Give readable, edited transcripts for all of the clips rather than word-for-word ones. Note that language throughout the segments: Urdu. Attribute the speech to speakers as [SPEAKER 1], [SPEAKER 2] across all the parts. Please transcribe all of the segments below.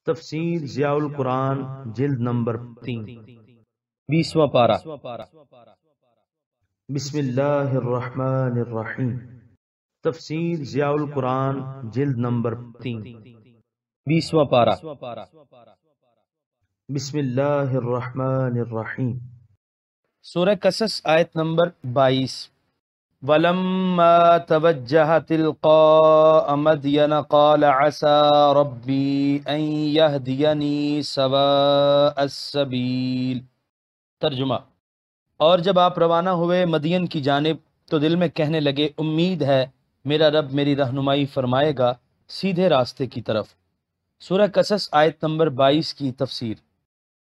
[SPEAKER 1] تفسیر ضیاء القرآن جلد نمبر 3
[SPEAKER 2] 20واں پارہ۔
[SPEAKER 1] بسم اللہ الرحمن الرحیم۔ تفسیر ضیاء القرآن جلد نمبر 3
[SPEAKER 2] 20واں پارہ۔
[SPEAKER 1] بسم اللہ الرحمن الرحیم۔
[SPEAKER 2] سورہ قصص آیت نمبر 22۔ وَلَمَّا تَوَجَّهَ تِلْقَاءَ مَدْيَنَ قَالَ عَسَى رَبِّي أَن يَهْدِيَنِي سَوَاءَ السَّبِيلِ۔ ترجمہ: اور جب آپ روانہ ہوئے مدین کی جانب تو دل میں کہنے لگے، امید ہے میرا رب میری رہنمائی فرمائے گا سیدھے راستے کی طرف۔ سورہ قصص آیت نمبر 22 کی تفسیر۔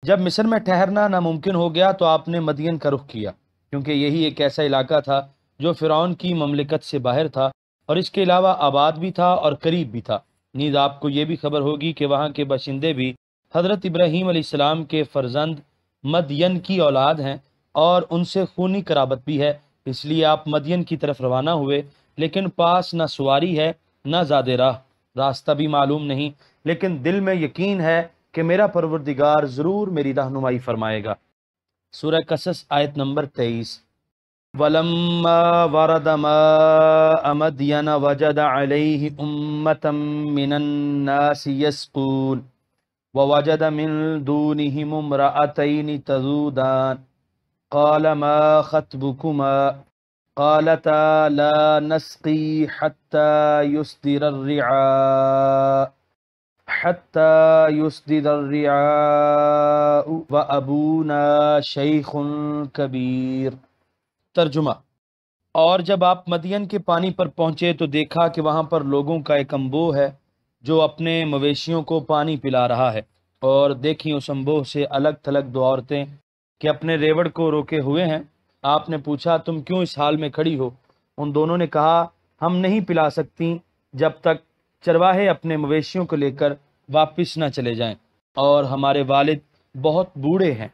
[SPEAKER 2] جب مصر میں ٹھہرنا ناممکن ہو گیا تو آپ نے مدین کا رخ کیا، کیونکہ یہی ایک ایسا علاقہ تھا جو فرعون کی مملکت سے باہر تھا اور اس کے علاوہ آباد بھی تھا اور قریب بھی تھا۔ نیز آپ کو یہ بھی خبر ہوگی کہ وہاں کے باشندے بھی حضرت ابراہیم علیہ السلام کے فرزند مدین کی اولاد ہیں اور ان سے خونی قرابت بھی ہے، اس لیے آپ مدین کی طرف روانہ ہوئے، لیکن پاس نہ سواری ہے نہ زاد راہ، راستہ بھی معلوم نہیں، لیکن دل میں یقین ہے کہ میرا پروردگار ضرور میری رہنمائی فرمائے گا۔ سورہ قصص آیت نمبر 23۔ وَلَمَّا وَرَدَ مَاءَ مَدْيَنَ وَجَدَ عَلَيْهِ أُمَّةً مِّنَ النَّاسِ يَسْقُونَ وَوَجَدَ مِن دُونِهِمُ امْرَأَتَيْنِ تَذُودَانِ قَالَ مَا خَطْبُكُمَا قَالَتَا لَا نَسْقِي حَتَّى يُصْدِرَ الرِّعَاءُ وَأَبُونَا شَيْخٌ كَبِيرٌ۔ ترجمہ: اور جب آپ مدین کے پانی پر پہنچے تو دیکھا کہ وہاں پر لوگوں کا ایک انبوہ ہے جو اپنے مویشیوں کو پانی پلا رہا ہے، اور دیکھیں اس انبوہ سے الگ تھلگ دو عورتیں کہ اپنے ریوڑ کو روکے ہوئے ہیں۔ آپ نے پوچھا، تم کیوں اس حال میں کھڑی ہو؟ ان دونوں نے کہا، ہم نہیں پلا سکتی جب تک چرواہے اپنے مویشیوں کو لے کر واپس نہ چلے جائیں، اور ہمارے والد بہت بوڑھے ہیں۔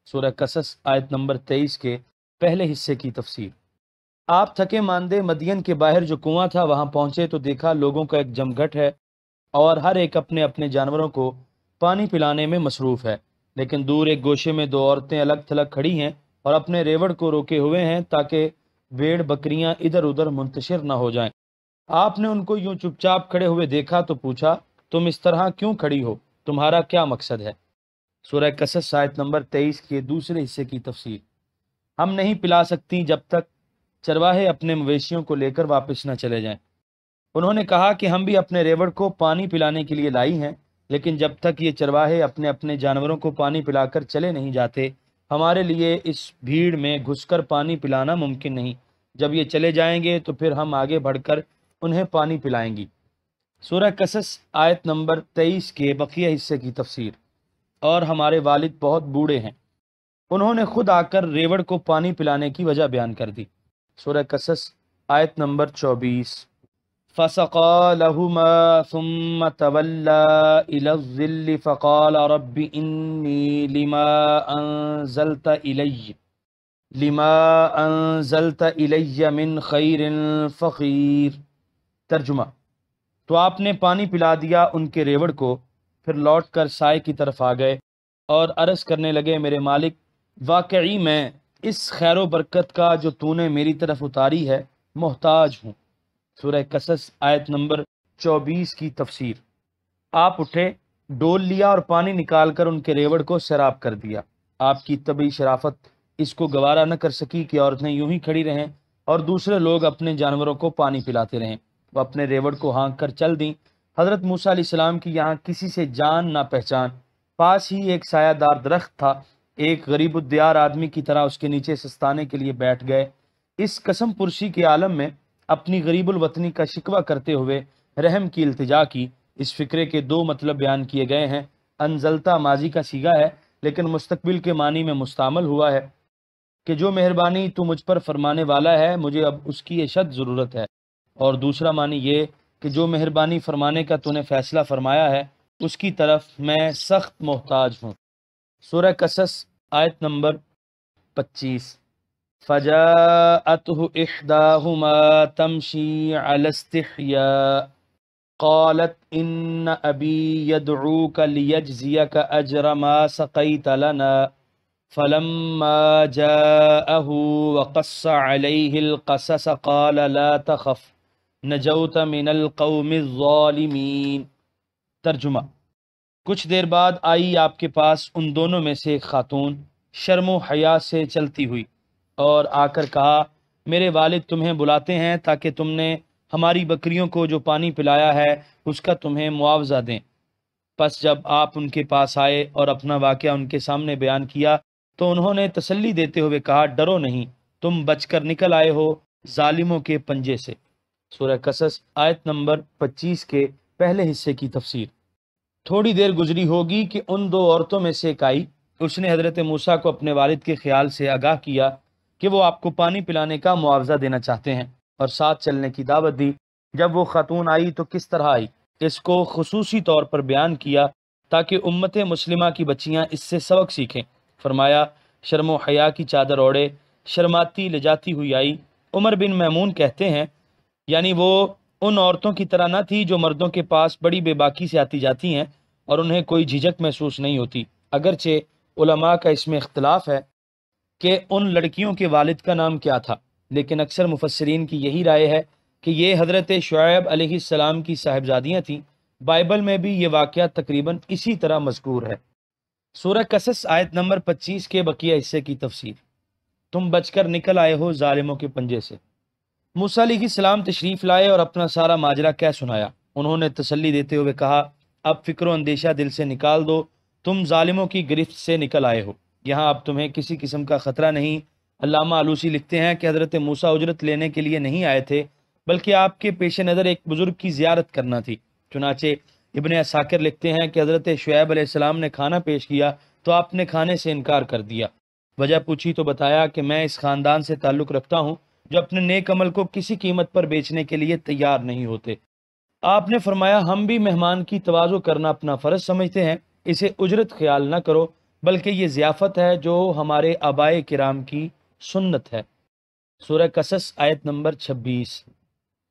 [SPEAKER 2] سورہ قصص آیت نمبر 23 کے پہلے حصے کی تفسیر۔ آپ تھکے ماندے مدین کے باہر جو کنواں تھا وہاں پہنچے تو دیکھا لوگوں کا ایک جمگھٹ ہے اور ہر ایک اپنے اپنے جانوروں کو پانی پلانے میں مصروف ہے، لیکن دور ایک گوشے میں دو عورتیں الگ تھلگ کھڑی ہیں اور اپنے ریوڑ کو روکے ہوئے ہیں تاکہ بھیڑ بکریاں ادھر ادھر منتشر نہ ہو جائیں۔ آپ نے ان کو یوں چپ چاپ کھڑے ہوئے دیکھا تو پوچھا، تم اس طرح کیوں کھڑی ہو؟ تمہارا کیا مقصد ہے؟ سورہ قصص آیت نمبر 23 کے دوسرے حصے کی تفسیر۔ ہم نہیں پلا سکتی جب تک چرواہے اپنے مویشیوں کو لے کر واپس نہ چلے جائیں۔ انہوں نے کہا کہ ہم بھی اپنے ریوڑ کو پانی پلانے کے لیے لائی ہیں، لیکن جب تک یہ چرواہے اپنے اپنے جانوروں کو پانی پلا کر چلے نہیں جاتے ہمارے لیے اس بھیڑ میں گھس کر پانی پلانا ممکن نہیں۔ جب یہ چلے جائیں گے تو پھر ہم آگے بڑھ کر انہیں پانی پلائیں گی۔ سورہ قصص آیت نمبر 23 کے بقیہ حصے کی تفسیر۔ اور ہمارے والد بہت بوڑھے ہیں، انہوں نے خود آ کر ریوڑ کو پانی پلانے کی وجہ بیان کر دی۔ سورہ قصص آیت نمبر 24۔ فَسَقَىٰ لَهُمَا ثُمَّ تَوَلَّىٰ إِلَى الظِّلِّ فَقَالَ رَبِّ إِنِّي لِمَا أَنزَلْتَ إِلَيَّ مِنْ خَيْرٍ فَقِيرٌ۔ ترجمہ: تو آپ نے پانی پلا دیا ان کے ریوڑ کو، پھر لوٹ کر سائے کی طرف آ گئے اور عرض کرنے لگے، میرے مالک، واقعی میں اس خیر و برکت کا جو تو نے میری طرف اتاری ہے محتاج ہوں۔ سورہ قصص آیت نمبر 24 کی تفسیر۔ آپ اٹھے، ڈول لیا اور پانی نکال کر ان کے ریوڑ کو سیراب کر دیا۔ آپ کی طبعی شرافت اس کو گوارا نہ کر سکی کہ عورتیں یوں ہی کھڑی رہیں اور دوسرے لوگ اپنے جانوروں کو پانی پلاتے رہیں۔ وہ اپنے ریوڑ کو ہانک کر چل دیں۔ حضرت موسیٰ علیہ السلام کی یہاں کسی سے جان نہ پہچان۔ پاس ہی ایک سایہ دار درخت تھا، ایک غریب الدیار آدمی کی طرح اس کے نیچے سستانے کے لیے بیٹھ گئے۔ اس قسم پرسی کے عالم میں اپنی غریب الوطنی کا شکوہ کرتے ہوئے رحم کی التجا کی۔ اس فقرے کے دو مطلب بیان کیے گئے ہیں۔ انزلتا ماضی کا صیغہ ہے لیکن مستقبل کے معنی میں مستعمل ہوا ہے کہ جو مہربانی تو مجھ پر فرمانے والا ہے مجھے اب اس کی اشد ضرورت ہے، اور دوسرا معنی یہ کہ جو مہربانی فرمانے کا تو نے فیصلہ فرمایا ہے اس کی طرف میں سخت محتاج ہوں۔ سورہ قصص آیت نمبر 25۔ فَجَاءَتْهُ إِحْدَاهُمَا تَمْشِي عَلَى اسْتِحْيَاءٍ قالت ان ابی یدعوک لیجزیک اجر ما سقیت لنا فلما جاءه وقص علیہ القصص قال لا تخف نجوت من القوم الظالمین۔ ترجمہ: کچھ دیر بعد آئی آپ کے پاس ان دونوں میں سے ایک خاتون شرم و حیا سے چلتی ہوئی اور آ کر کہا، میرے والد تمہیں بلاتے ہیں تاکہ تم نے ہماری بکریوں کو جو پانی پلایا ہے اس کا تمہیں معاوضہ دیں۔ پس جب آپ ان کے پاس آئے اور اپنا واقعہ ان کے سامنے بیان کیا تو انہوں نے تسلی دیتے ہوئے کہا، ڈرو نہیں، تم بچ کر نکل آئے ہو ظالموں کے پنجے سے۔ سورہ قصص آیت نمبر 25 کے پہلے حصے کی تفسیر۔ تھوڑی دیر گزری ہوگی کہ ان دو عورتوں میں سے ایک آئی، اس نے حضرت موسیٰ کو اپنے والد کے خیال سے آگاہ کیا کہ وہ آپ کو پانی پلانے کا معاوضہ دینا چاہتے ہیں اور ساتھ چلنے کی دعوت دی۔ جب وہ خاتون آئی تو کس طرح آئی، اس کو خصوصی طور پر بیان کیا تاکہ امت مسلمہ کی بچیاں اس سے سبق سیکھیں۔ فرمایا، شرم و حیا کی چادر اوڑے شرماتی لجاتی ہوئی آئی۔ عمر بن میمون کہتے ہیں، یعنی وہ ان عورتوں کی طرح نہ تھی جو مردوں کے پاس بڑی بے باکی سے آتی جاتی ہیں اور انہیں کوئی جھجک محسوس نہیں ہوتی۔ اگرچہ علماء کا اس میں اختلاف ہے کہ ان لڑکیوں کے والد کا نام کیا تھا، لیکن اکثر مفسرین کی یہی رائے ہے کہ یہ حضرت شعیب علیہ السلام کی صاحبزادیاں تھیں۔ بائبل میں بھی یہ واقعہ تقریباً اسی طرح مذکور ہے۔ سورہ قصص آیت نمبر 25 کے بقیہ حصے کی تفسیر۔ تم بچ کر نکل آئے ہو ظالموں کے پنجے سے۔ موسیٰ علیہ السلام تشریف لائے اور اپنا سارا ماجرا کہہ سنایا۔ انہوں نے تسلی دیتے ہوئے کہا، اب فکر و اندیشہ دل سے نکال دو، تم ظالموں کی گرفت سے نکل آئے ہو، یہاں اب تمہیں کسی قسم کا خطرہ نہیں۔ علامہ آلوسی لکھتے ہیں کہ حضرت موسیٰ اجرت لینے کے لیے نہیں آئے تھے، بلکہ آپ کے پیش نظر ایک بزرگ کی زیارت کرنا تھی۔ چنانچہ ابن عساکر لکھتے ہیں کہ حضرت شعیب علیہ السلام نے کھانا پیش کیا تو آپ نے کھانے سے انکار کر دیا۔ وجہ پوچھی تو بتایا کہ میں اس خاندان سے تعلق رکھتا ہوں جو اپنے نیک عمل کو کسی قیمت پر بیچنے کے لیے تیار نہیں ہوتے۔ آپ نے فرمایا، ہم بھی مہمان کی تواضع کرنا اپنا فرض سمجھتے ہیں، اسے اجرت خیال نہ کرو، بلکہ یہ ضیافت ہے جو ہمارے آبائے کرام کی سنت ہے۔ سورہ قصص آیت نمبر 26۔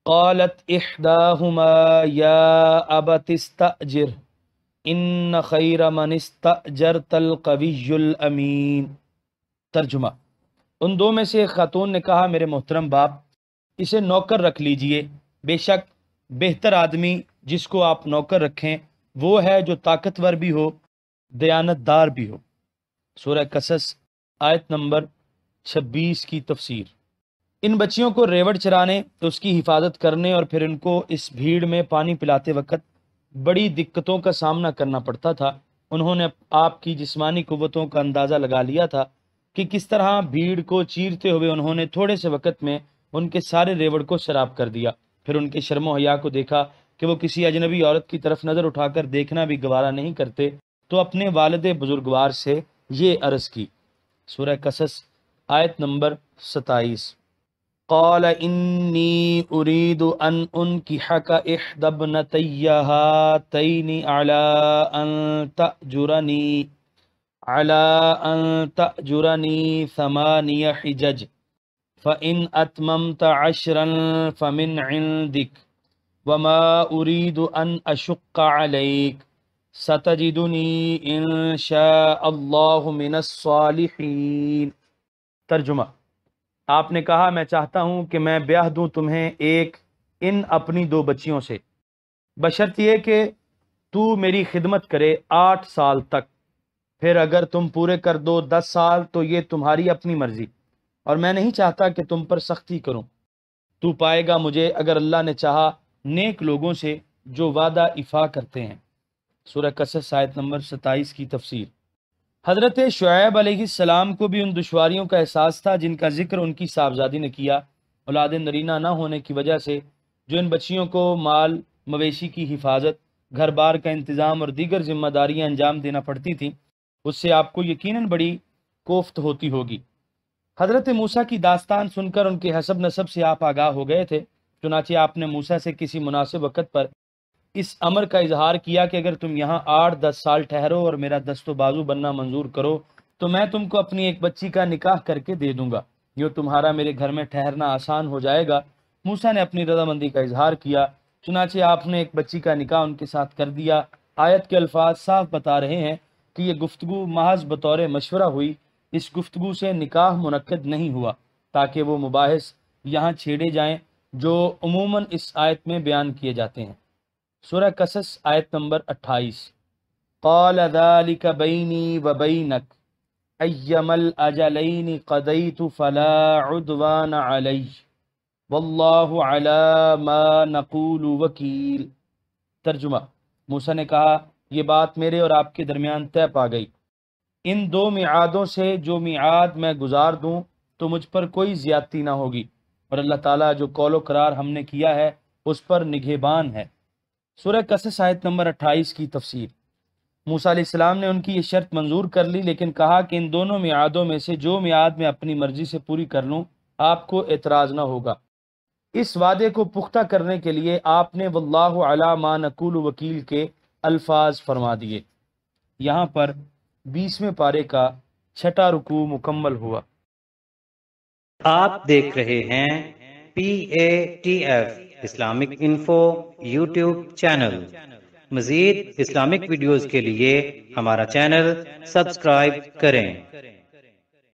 [SPEAKER 2] قالت احداہما یا ابت استأجر ان خیر من استأجرت القوی الامین۔ ترجمہ: ان دو میں سے ایک خاتون نے کہا، میرے محترم باپ، اسے نوکر رکھ لیجئے، بے شک بہتر آدمی جس کو آپ نوکر رکھیں وہ ہے جو طاقتور بھی ہو، دیانت دار بھی ہو۔ سورہ قصص آیت نمبر 26 کی تفسیر۔ ان بچیوں کو ریوڑ چرانے، اس کی حفاظت کرنے اور پھر ان کو اس بھیڑ میں پانی پلاتے وقت بڑی دقتوں کا سامنا کرنا پڑتا تھا۔ انہوں نے آپ کی جسمانی قوتوں کا اندازہ لگا لیا تھا کہ کس طرح بھیڑ کو چیرتے ہوئے انہوں نے تھوڑے سے وقت میں ان کے سارے ریوڑ کو سیراب کر دیا۔ پھر ان کے شرم و حیا کو دیکھا کہ وہ کسی اجنبی عورت کی طرف نظر اٹھا کر دیکھنا بھی گوارا نہیں کرتے، تو اپنے والد بزرگوار سے یہ عرض کی۔ سورہ قصص آیت نمبر 27۔ قال انی اريد ان انکحک احدی ابنتی ہاتین على ان تأجرنی 8 حجج فإن أتممت 10 فمن عندك وما أريد أن أشق عليك ستجدني إن شاء الله من الصالحين۔ ترجمہ: آپ نے کہا، میں چاہتا ہوں کہ میں بیاہ دوں تمہیں ایک ان اپنی 2 بچیوں سے، بشرط یہ کہ تو میری خدمت کرے 8 سال تک، پھر اگر تم پورے کر دو 10 سال تو یہ تمہاری اپنی مرضی، اور میں نہیں چاہتا کہ تم پر سختی کروں۔ تو پائے گا مجھے اگر اللہ نے چاہا نیک لوگوں سے جو وعدہ ایفا کرتے ہیں۔ سورہ قصص آیت نمبر 27 کی تفسیر۔ حضرت شعیب علیہ السلام کو بھی ان دشواریوں کا احساس تھا جن کا ذکر ان کی صاحبزادی نے کیا۔ اولاد نرینہ نہ ہونے کی وجہ سے جو ان بچیوں کو مال مویشی کی حفاظت، گھر بار کا انتظام اور دیگر ذمہ داریاں انجام دینا پڑتی تھیں، اس سے آپ کو یقیناً بڑی کوفت ہوتی ہوگی۔ حضرت موسیٰ کی داستان سن کر ان کے حسب نسب سے آپ آگاہ ہو گئے تھے، چنانچہ آپ نے موسیٰ سے کسی مناسب وقت پر اس امر کا اظہار کیا کہ اگر تم یہاں 8-10 سال ٹھہرو اور میرا دست و بازو بننا منظور کرو تو میں تم کو اپنی ایک بچی کا نکاح کر کے دے دوں گا، یہ تمہارا میرے گھر میں ٹھہرنا آسان ہو جائے گا۔ موسیٰ نے اپنی رضامندی کا اظہار کیا چنانچہ آپ نے ایک بچی کا نکاح ان کے ساتھ کر دیا۔ آیت کے الفاظ صاف بتا رہے ہیں کہ یہ گفتگو محض بطور مشورہ ہوئی، اس گفتگو سے نکاح منعقد نہیں ہوا تاکہ وہ مباحث یہاں چھیڑے جائیں جو عموماً اس آیت میں بیان کیے جاتے ہیں۔ سورہ قصص آیت نمبر 28۔ قال ذلك بینی وبینک ایما الاجلین قضیت فلا عدوان علی واللہ علی ما نقول وکیل۔ ترجمہ، موسیٰ نے کہا یہ بات میرے اور آپ کے درمیان طے پا گئی، ان دو میعادوں سے جو میعاد میں گزار دوں تو مجھ پر کوئی زیادتی نہ ہوگی، اور اللہ تعالیٰ جو قول و قرار ہم نے کیا ہے اس پر نگہبان ہے۔ سورہ قصص آیت نمبر 28 کی تفسیر۔ موسیٰ علیہ السلام نے ان کی یہ شرط منظور کر لی، لیکن کہا کہ ان دونوں میعادوں میں سے جو میعاد میں اپنی مرضی سے پوری کر لوں آپ کو اعتراض نہ ہوگا۔ اس وعدے کو پختہ کرنے کے لیے آپ نے واللہ علی ما نقول وکیل کے الفاظ فرما دیے۔ یہاں پر 20ویں پارے کا 6واں رکوع مکمل ہوا۔
[SPEAKER 3] آپ دیکھ رہے ہیں PATF Islamic info YouTube channel. مزید اسلامک ویڈیوز کے لیے ہمارا چینل سبسکرائب کریں۔